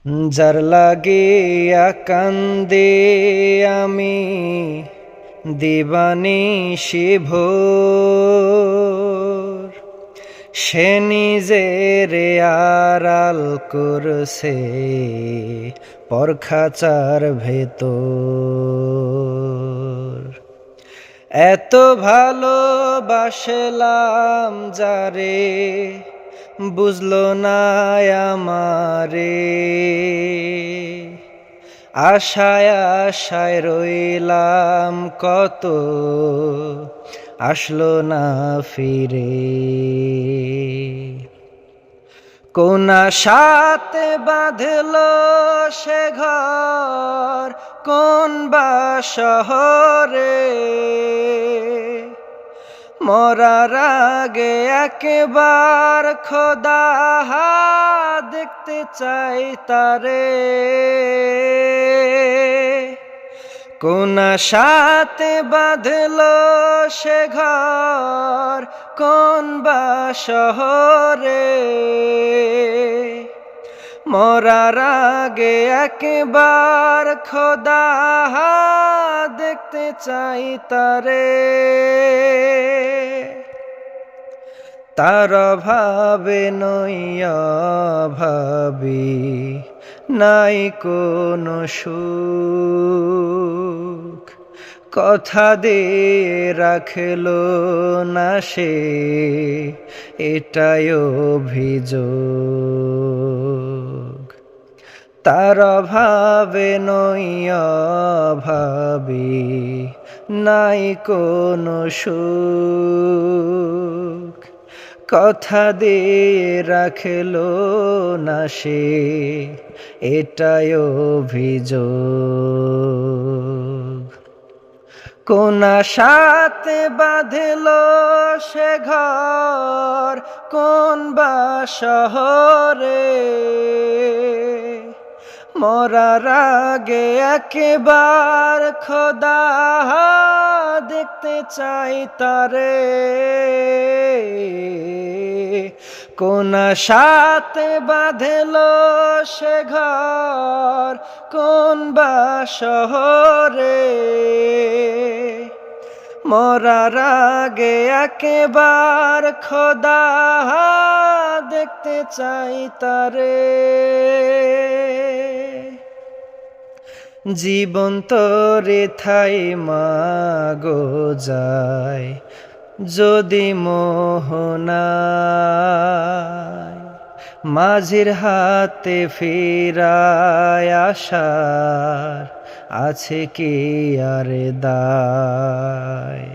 যার লাগিয়া কান্দে আমি দিবানিশি ভোর, সে নিজেরে আড়াল করছে পরখাচার ভেতর। এত ভালোবাসলাম যারে, বুঝলো না আমারে। আশায় আশায় রইলাম কত, আসলো না ফিরে। কোন আশাতে বাঁধলো সে ঘর, কোন বা শহরে। মরার আগে একবার খোদা দেখতে চাই তারে। কোন আশাতে বাঁধলো সে ঘর, কোন বা শহরে। মরার আগে একবার খোদা দেখতে চাই তারে। তার অভাবে নইয়া ভাবি নাই কোনো সুখ, কথা দিয়ে রাখলো না সে, এটাই অভিযোগ। তার অভাবে নইয়া ভাবি নাই কোনো সুখ, কথা দিয়ে রাখলো না সে, এটাই অভিযোগ। কোন আশাতে বাঁধলো সে ঘর, কোন বা শহরে। মরার আগে একবার খোদা দেখতে চাই তারে। কোন আশাতে বাঁধলো সে ঘর, কোন বা শহরে। মরার আগে একবার খোদা দেখতে চাই তারে। জীবন তোরে থাই মাগো যায় যদি মোহনায়, মাঝির হাতে ফিরায় আসার আছে কি আর দায়।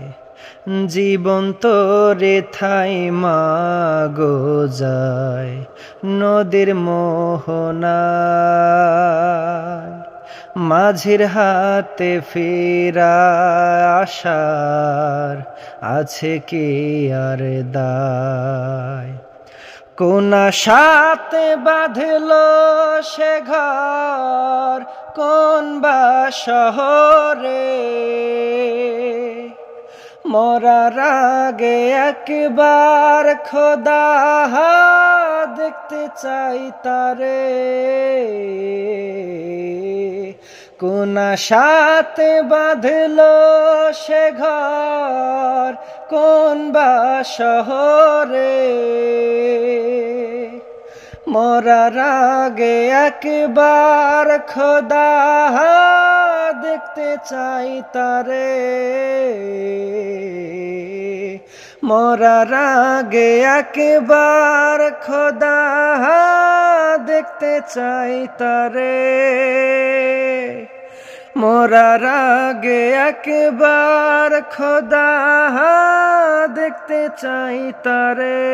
জীবন তোরে থাই মাগো যায় নদীর মোহনায়, মাঝির হাতে ফিরায় আসার আছে কি আর দায়। কোন আশাতে বাঁধলো সে ঘর, কোন বা শহরে। মরার আগে একবার খোদা দেখতে চাই তারে। কোন আশাতে বাঁধলো সে ঘর, কোন বা শহরে। মরার আগে একবার খোদা দেখতে চাই তারে। মরার আগে একবার খোদা দেখতে চাই তারে। মরার আগে একবার খোদা দেখতে চাই তারে।